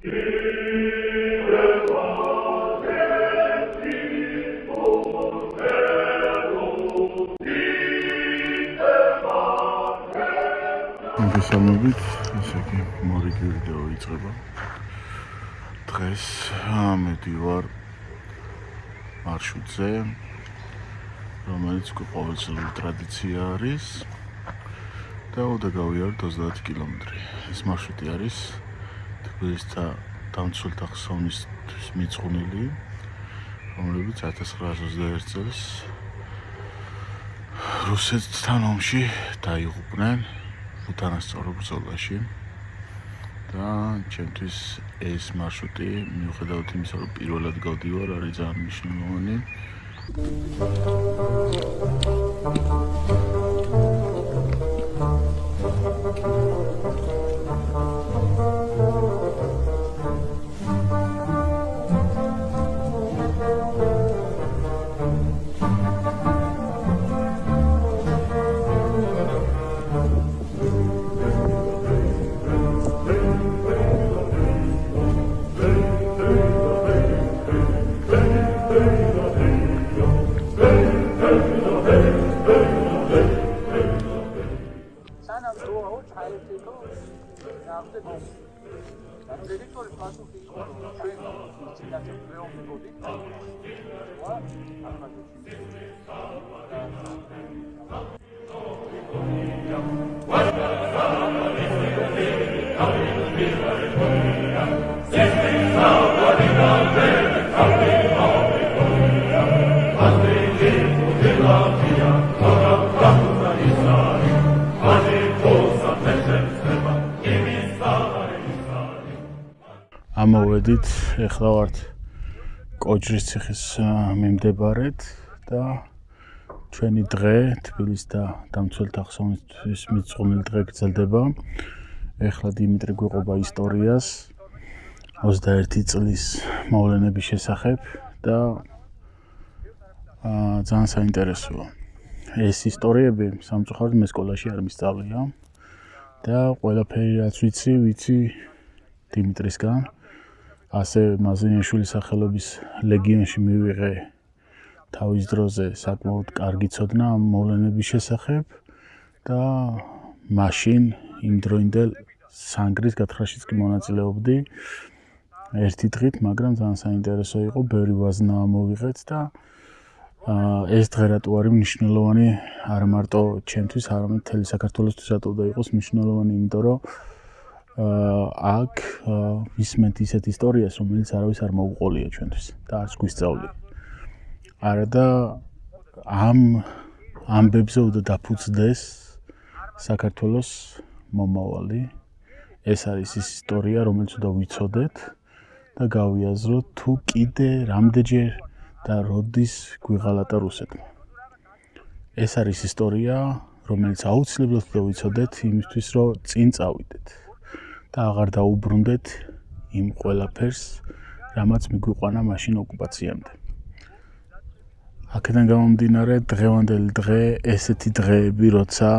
მოგესალმებით, ესე იგი მორიგი ვიდეო იწყება. დღეს მივდივარ მარშრუტზე, რომელიც ყოველწლიური ტრადიცია არის და უნდა გავიარო 30 კილომეტრი. ეს მარშრუტი არის თბილისთა დამცველთა ხსოვნისთვის მიძღვნილი, რომლებიც 1921 წელს რუსეთთან ომში დაიღუპნენ უთანასწორო ბრძოლაში და ჩემთვის ეს მარშრუტი მიუხედავად იმისა, რომ პირველად გავდივარ, არის ძალიან მნიშვნელოვანი. ამოვედით, ეხლა ვართ კოჯრის ციხის მიმდებარედ და ჩვენი დღე თბილისთა დამცველთა ხსოვნისთვის მიძღვნილი დღე გრძელდება. ეხლა დიმიტრი გვიყვება ისტორიას 21 წლის მოვლენების შესახებ და ძალიან საინტერესოა. ეს ისტორიები სამწუხაროდ მე სკოლაში არ მისწავლია და ყველაფერი რაც ვიცი დიმიტრისგან. ასე მაზრინაშვილის სახელობის ლეგიონში მივიღე თავის დროზე საკმაოდ კარგი ცოდნა ამ მოვლენების შესახებ და მაშინ იმ დროინდელ სანგრის გათხრაშიც კი მონაწილეობდი ერთი დღით, მაგრამ ძალიან საინტერესო იყო, ბევრი ვაზნა მოვიღეთ და ეს დღე რატო არის მნიშვნელოვანი არა მარტო ჩემთვის, არამედ მთელი საქართველოსთვის რატო უნდა იყოს მნიშვნელოვანი, იმიტომ რომ აქ ვისმენთ ისეთ ისტორიას, რომელიც არავის არ მოუყოლია ჩვენთვის და არც გვისწავლია. არა და ამ ამბებზე უნდა დაფუძნდეს საქართველოს მომავალი. ეს არის ის ისტორია, რომელიც უნდა ვიცოდეთ და გავიაზროთ თუ კიდე რამდენჯერ და როდის გვიღალატა რუსეთმა. ეს არის ისტორია, რომელიც აუცილებლად უნდა ვიცოდეთ იმისთვის, რომ წინ წავიდეთ. და აღარ დაუბრუნდეთ იმ ყველაფერს, რამაც მიგვიყვანა მაშინ ოკუპაციამდე. აქედან გამომდინარე, დღევანდელი დღე, ესეთი დღეები, როცა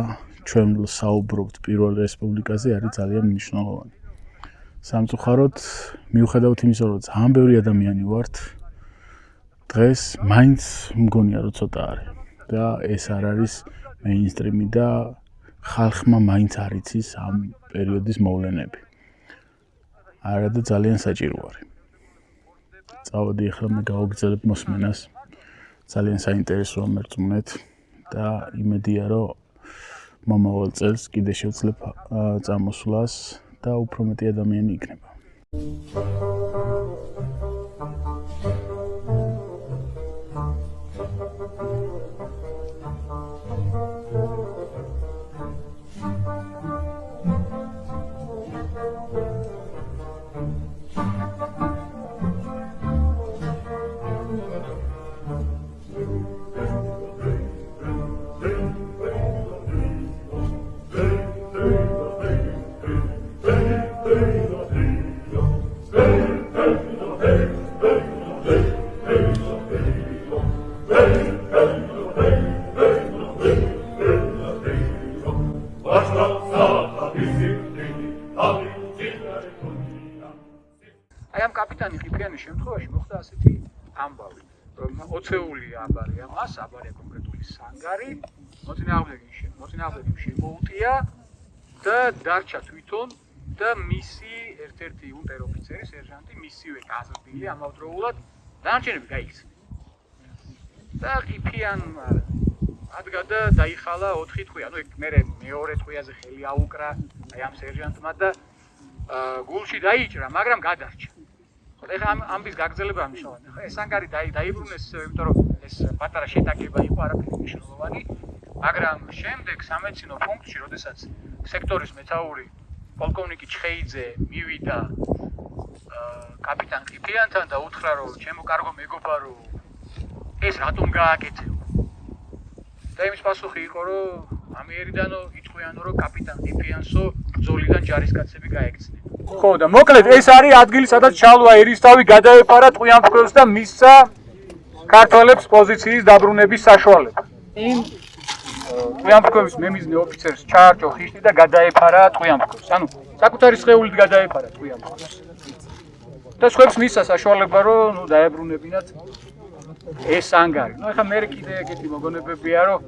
ჩვენ საუბრობთ პირველ რესპუბლიკაზე, არის ძალიან მნიშვნელოვანი. სამწუხაროდ, მიუხედავად იმისა, რომ ძალიან ბევრი ადამიანი ვართ, დღეს მაინც მგონია, რომ ცოტა არის. და ეს არ არის მეინსტრიმი და ხალხმა მაინც არ იცის ამ პერიოდის მოვლენები. არა და ძალიან საჭირო არის. წავედი ახლა მე გავაგრძელებ მოსმენას. ძალიან საინტერესოა მერწმუნეთ და იმედია, რომ მომავალ წელს კიდე შევძლებ წამოსვლას და უფრო მეტი ადამიანი იქნება. Hey! აი ამ კაპიტანი ყიფიანის შემთხვევაში მოხდა ასეთი ამბავი, რომ ოცეული აბარია მას, აბარია კონკრეტული სანგარი, მოწინააღმდეგემ შემოუტია და დარჩა თვითონ და მისი ერთ-ერთი უნტერ-ოფიცერი, სერჟანტი, მისივე გაზრდილი ამავდროულად დანარჩენები გაიქცა. და ყიფიანმა ადგა და დაიხალა 4 თვე, ანუ მე მეორე თვეაზე ხელი აუკრა აი ამ სერჟანტმა და გულში დაიჭრა, მაგრამ გადარჩა. ხო, ეხლა ამის გაგრძელება მნიშვნელოვანია. ხო, ეს ანგარი დაიბრუნეს, იმიტომ რომ ეს პატარა შეტაკება იყო არაფერი მნიშვნელოვანი, მაგრამ შემდეგ სამედიცინო პუნქტში, როდესაც სექტორის მეთაური პოლკოვნიკი ჩხეიძე მივიდა კაპიტან ყიფიანთან და უთხრა, რომ ჩემო კარგო მეგობარო, ეს რატომ გააკეთე? და იმის პასუხი იყო, რომ ამიერიდანო იტყვიანო, რომ კაპიტან ყიფიანსო ბრძოლიდან ჯარისკაცები გაექცნენ. ხო, და მოკლედ ეს არის ადგილი, სადაც ჩალვა ერისთავი, გადაეფარა ტყვიანთქმულს და მისცა ქართველებს პოზიციის დაბრუნების საშუალება. იმ ტყვიანთქმის მემიზნე ოფიცერს ჩაარჭო ხიშტი და გადაეფარა ტყვიანთქმულს. ანუ საკუთარი სხეულით გადაეფარა ტყვიანთქმულს. და სხვებს მისცა საშუალება, რომ დაებრუნებინათ ეს ანგარი. ნუ ეხლა მე კიდე ეგეთი მოგონებებია, რომ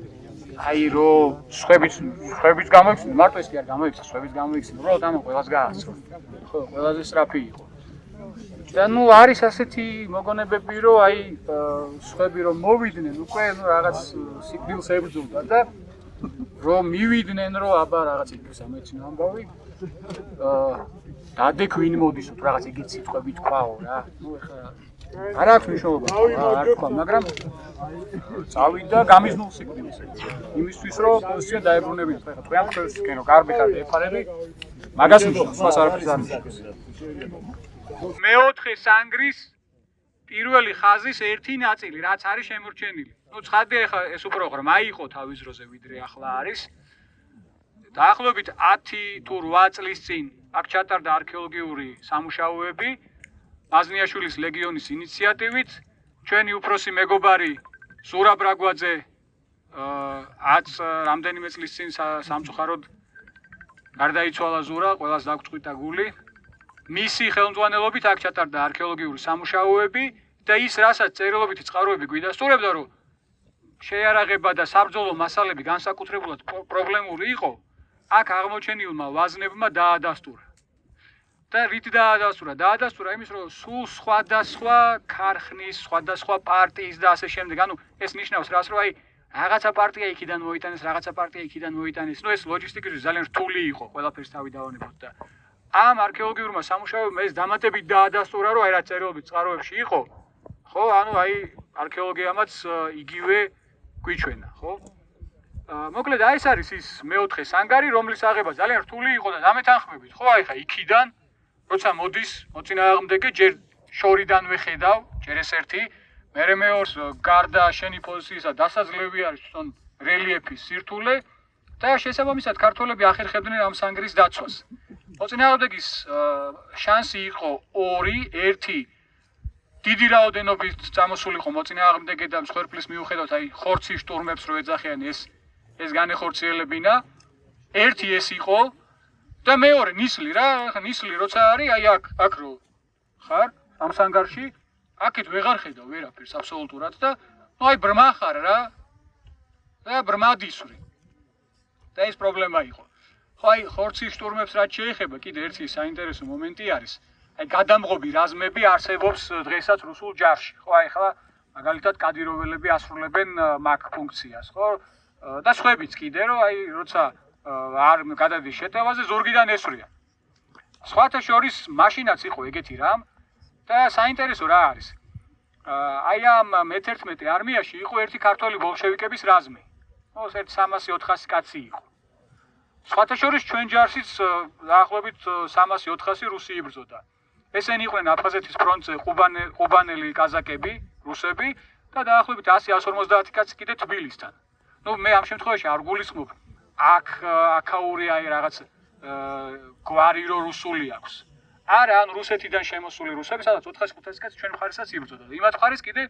აი რომ სხვების გამოიქცნენ, მარტო ეს კი არ გამოიქცნენ, სხვების გამოიქცნენ, უბრალოდ ამან ყველას გააცნო. ხო, ყველაზე სწრაფი იყო. და ნუ არის ასეთი მოგონებები, რომ აი სხვები რომ მოვიდნენ, უკვე ნუ რაღაც სიკვდილს ებრძოლდა და რომ მივიდნენ, რომ აბა რაღაც იქ სამედიცინო ამბავი დადექ ვინ მოდისოთ, რაღაც იგივე სიტყვები თქვაო რა. ნუ ეხლა არ აქვს მნიშვნელობა, არ თქვა, მაგრამ წავიდა გამიზნულ სიკვდილს. იმისთვის რომ პოზიცია დაებრუნებინათ, ხო, ტყვიანთქმულსკენ რომ გარბი ხარ ეფარები, მაგას ნიშნავს, მას არაფერს არ ნიშნავს. მეოთხე სანგრის პირველი ხაზის ერთი ნაწილი, რაც არის შემორჩენილი. ნუ ცხადია, ეხლა ეს უფრო ღრმა იყო თავის დროზე, ვიდრე ახლა არის. დაახლოებით 10 თუ 8 წლის წინ აქ ჩატარდა არქეოლოგიური სამუშაოები მაზნიაშვილის ლეგიონის ინიციატივით. ჩვენი უფროსი მეგობარი ზურაბ რაგვაძე 10 რამდენიმე წლის წინ სამწუხაროდ გარდაიცვალა ზურა, ყველას დაგწყვიტა გული. მისი ხელმძღვანელობით აქ ჩატარდა არქეოლოგიური სამუშაოები და ის რასაც წერილობითი წყაროები გვიდასტურებდა, რომ შეიარაღება და საბრძოლო მასალები განსაკუთრებულად პრობლემური იყო, აქ აღმოჩენილმა ვაზნებმა დაადასტურა. და რით დაადასტურა? დაადასტურა იმის, რომ სულ სხვადასხვა ქარხნის, სხვადასხვა პარტიის და ასე შემდეგ. ანუ ეს ნიშნავს რას, რომ აი რაღაცა პარტია იქიდან მოიტანეს, რაღაცა პარტია იქიდან მოიტანეს. ნუ ეს ლოჯისტიკაში ძალიან რთული იყო, ყველაფერს თავი დავანებოთ და ამ არქეოლოგიურმა სამუშაოებმა ეს დამატებით დაადასტურა, რომ აი რა წერილობით წყაროებში იყო, ხო, ანუ აი არქეოლოგიამაც იგივე გვიჩვენა, ხო? მოკლედ აი ეს არის ის მეოთხე სანგარი, რომლის აღება ძალიან რთული იყო და დამეთანხმებით, ხო, აი ხა იქიდან როცა მოდის მოწინააღმდეგე, ჯერ შორიდანვე ხედავ, ჯერ ეს ერთი, მერე მეორეს გარდა შენი პოზიციისა დასაძლევი არის თვითონ რელიეფის სირთულე და შესაბამისად ქართველები ახერხებდნენ ამ სანგრის დაცვას. მოწინააღმდეგის შანსი იყო ორი, ერთი დიდი რაოდენობით წამოსულიყო მოწინააღმდეგე და მსხვერპლის მიუხედავად აი ხორცის შტურმებს რო ეძახიან ეს განეხორციელებინა. ერთი ეს იყო და მეორე ნისლი რა, ნისლი როცა არის აი აქ რო ხარ ამ სანგარში, აქეთ ვეღარ ხედავ ვერაფერს აბსოლუტურად და ნუ აი ბრმა ხარ რა. და ბრმადისვრი. და ეს პრობლემა იყო. ხო აი ხორცის შტურმებს რაც შეეხება, კიდე ერთი საინტერესო მომენტი არის. აი გადამღობი რაზმები არსებობს დღესაც რუსულ ჯარში. ხო აი ხლა მაგალითად კადიროველები ასრულებენ მაგ ფუნქციას, ხო? და სხვებიც კიდე რომ აი როცა არ გადადის შეტევაზე ზურგიდან ესვრიან. სხვათა შორის მაშინაც იყო ეგეთი რამ და საინტერესო რა არის. აი ამ მე-11 არმიაში იყო ერთი ქართველი ბოლშევიკების რაზმი. ხო, ერთ 300-400 კაცი იყო. სხვათა შორის ჩვენ ჯარშიც დაახლოებით 300-400 რუსი იბრძოდა. ესენი იყვნენ აფხაზეთის ფრონტზე ყუბანელი კაზაკები, რუსები და დაახლოებით 100-150 კაცი კიდე თბილისთან. ნუ მე ამ შემთხვევაში არ გულისხმობ აქაური აი რაღაც გვარი რო რუსული აქვს. არა, ან რუსეთიდან შემოსული რუსები, სადაც 400-500 კაცი ჩვენ მხარესაც იბრძოდა. იმათ მხარეს კიდე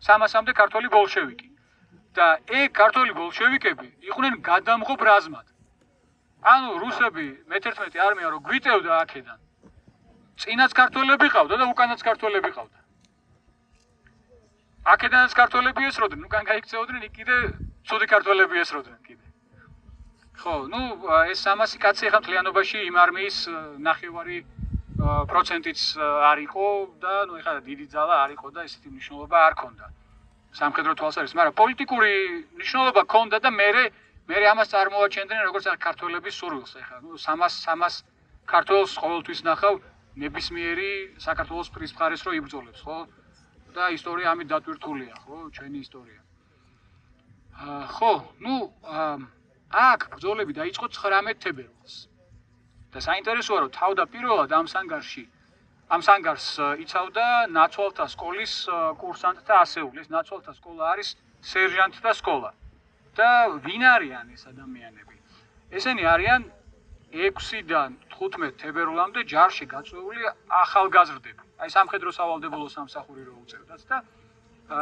300-მდე ქართველი ბოლშევიკი. და ეგ ქართველი ბოლშევიკები იყვნენ გადამღობ რაზმად. ანუ რუსები მე-11 არმია რო გვიტევდა აქედან წინაც ქართველები ყავდა და უკანაც ქართველები ყავდა. აქედანაც ქართველები ესროდნენ, უკან გაიქცეოდნენ, იქ კიდე ცუდი ქართველები ესროდნენ კიდე. ხო, ნუ ეს 300 კაცი ახლა მთლიანობაში იმ არმიის ნახევარი პროცენტიც არ იყო და ნუ ეხლა დიდი ძალა არ იყო და ესეთი მნიშვნელობა არ ქონდა. სამხედრო თვალსაზრისით, მაგრამ პოლიტიკური მნიშვნელობა ქონდა და მე ამას წარმოაჩენდნენ როგორც ქართველების სურვილს ეხლა. ნუ 300 ქართველს ყოველთვის ნახავ ნებისმიერი საქართველოს პრინციპის რო იბრძოლებს, ხო? და ისტორია ამით დატვირთულია, ხო? ჩვენი ისტორია. ხო, ნუ აქ ბრძოლები დაიწყო 19 თებერვალს. და საინტერესოა რომ თავდაპირველად ამ სანგარს იცავდა ნაცვალთა სკოლის კურსანტთა ასეული. ეს ნაცვალთა სკოლა არის სერჟანტთა სკოლა. და ვინ არიან ეს ადამიანები? ესენი არიან 6-დან 15 თებერვლამდე ჯარში გაწვეული ახალგაზრდები. აი სამხედრო სავალდებულო სამსახური რო უწევდათ და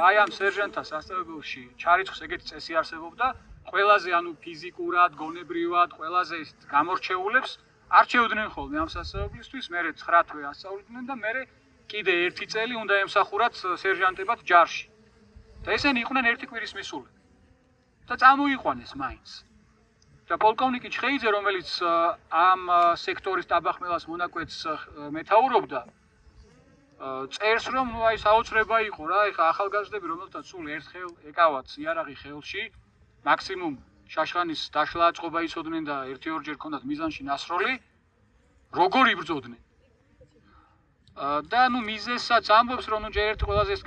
აი ამ სერჟანტთა სასწავლებელში ჩარიცხვის ეგეთი წესი არსებობდა, ყველაზე ანუ ფიზიკურად, გონებრივად, ყველაზე გამორჩეულებს არჩევდნენ ხოლმე ამ სასწავლებლისთვის, მერე 9 თვე ასწავლიდნენ და მერე კიდე 1 წელი უნდა ემსახურათ სერჟანტებად ჯარში. და ესენი იყვნენ 1 კვირის მისულები. და წამოიყვანეს მაინც. და პოლკოვნიკი ჩხეიძე, რომელიც ამ სექტორის ტაბახმელას მონაკვეთს მეთაურობდა, წერს რომ ნუ აი საოცრება იყო რა, ეხა ახალგაზრდები, რომელთაც სულ ერთხელ ეკავათ იარაღი ხელში, მაქსიმუმ შაშხანის დაშლა აწყობა იცოდნენ და 1-2 ქონდათ მიზანში ნასროლი, როგორ იბრძოდნენ. და ნუ მიზესაც ამბობს რომ ნუ ჯერ ერთი ყველაზე ეს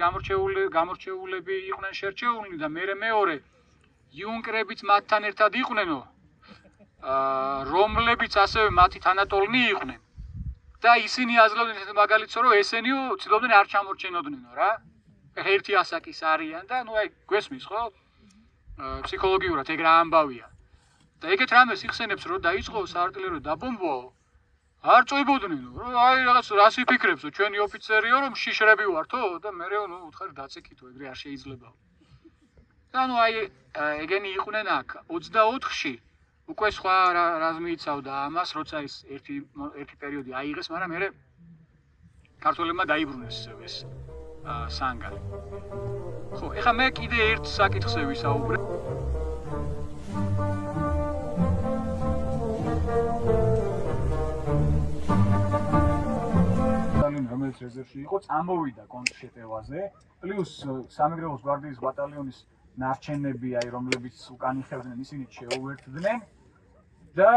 გამორჩეულები იყვნენ შერჩეული და მეორე იუნკერებიც მათთან ერთად იყვნენო, რომლებიც ასევე მათი თანატოლნი იყვნენ. და ისინი აძლევდნენ ეს მაგალითს რომ ესენიო ცდილობდნენ არ ჩამორჩენოდნენო რა. ერთი ასაკის არიან და ნუ აი გვესმის ხო? ფსიქოლოგიურად ეგ რა ამბავია. და ეგეთ რამეს იხსენებს რომ დაიწყო საარტილერიო დაბომბვა, არ წვებოდნენ რომ აი რაღაც რას იფიქრებსო ჩვენი ოფიცერიო რომ შიშრები ვართო და მეერე ნუ უთხარ დაწეკითო ეგრე არ შეიძლება. და ნუ აი ეგენი იყვნენ აქ 24-ში უკვე სხვა რას მიიცავდა ამას, როცა ის ერთი პერიოდი აიღეს, მაგრამ მე ქართველებმა დაიბრუნეს ეს სანგარი. ხო, ეხლა მე კიდე ერთ საკითხზე ვისაუბრებ. რომელიც რეზერვში იყო, წამოვიდა კონტრშეტევაზე, პლუს სამეგრელოს გვარდიის ბატალიონის ნარჩენები, აი რომლებიც უკან იხევდნენ, ისინი შეუერთდნენ. და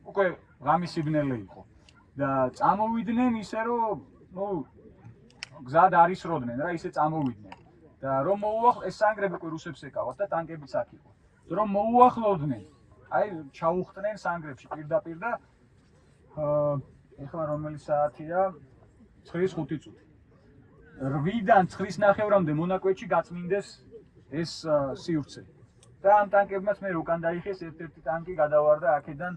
უკვე ღამის სიბნელე იყო და წამოვიდნენ ისე რომ ნუ გზად არ ისროდნენ რა, ისე წამოვიდნენ და რომ მოუახლო ეს სანგრები უკვე რუსებს ეკავათ და ტანკებიც აქ იყო. რომ მოუახლოვდნენ, აი ჩაუხტნენ სანგრებში პირდაპირ და ეხლა რომელი საათია? 9:05 წუთი. 8-დან 9:09-მდე მონაკვეთში გაწმინდეს ეს სივრცე. და ამ ტანკებმაც მე უკან დაიხეს ერთ-ერთი ტანკი გადავარდა აქედან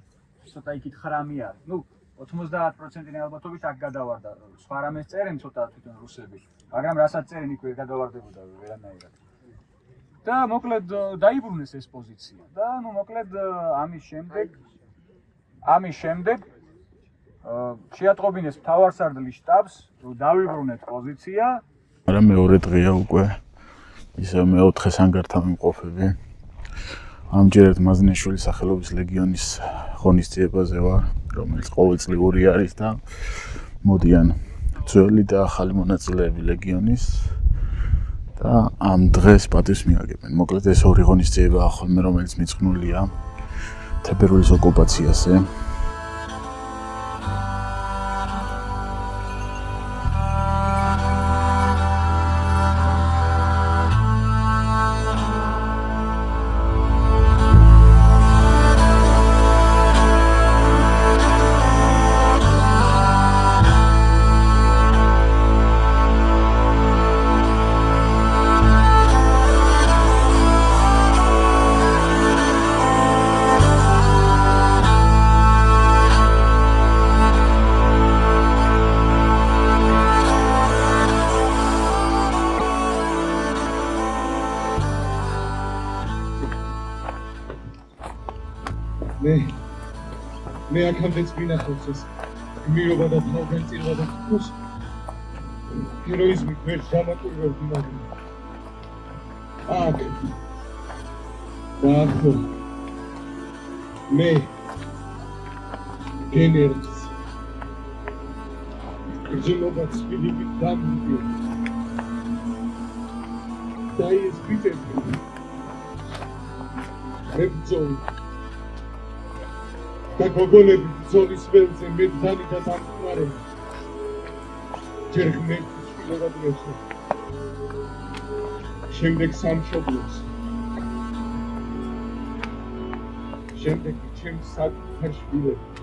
ცოტა იქით ხრამი არის. ნუ 90%-იანი ალბათობით აქ გადავარდა. სხვა რამეს წერენ ცოტა თვითონ რუსები, მაგრამ რასაც წერენ იქ ვერ გადავარდებოდა ვერანაირად. და მოკლედ დაიბრუნეს ეს პოზიცია. და ნუ მოკლედ ამის შემდეგ შეატყობინეს მთავარსარდლის შტაბს, რომ დავიბრუნეთ პოზიცია. მაგრამ მეორე დღეა უკვე ისე მეოთხე სანგართან მიმყოფები. ამჯერად მაზნეშვილის სახელობის ლეგიონის ღონისძიებაზე ვარ, რომელიც ყოველწლიური არის და მოდიან ძველი და ახალი მონაწილეები ლეგიონის და ამ დღეს პატივს მიაგებენ. მოკლედ ეს ორი ღონისძიებაა ხოლმე, რომელიც მიწყნულია თებერვლის ოკუპაციაზე. მე აქამდეც ვინახავს ეს გმირობა და თავგანწირვა და თქოს ჰეროიზმით ვერ დამაკურებდი მაგრამ აქ დაახო მე გენერს გრძნობაც ფილიპით დამვიდე და ეს ბიჭები მებრძოლი და გოგონები ბრძოლის ველზე მებრძალი და დამხმარე ჯერ ღმერთის შვილებად ვეცე შემდეგ სამშობლოს შემდეგ ჩემს საკუთარ შვილებს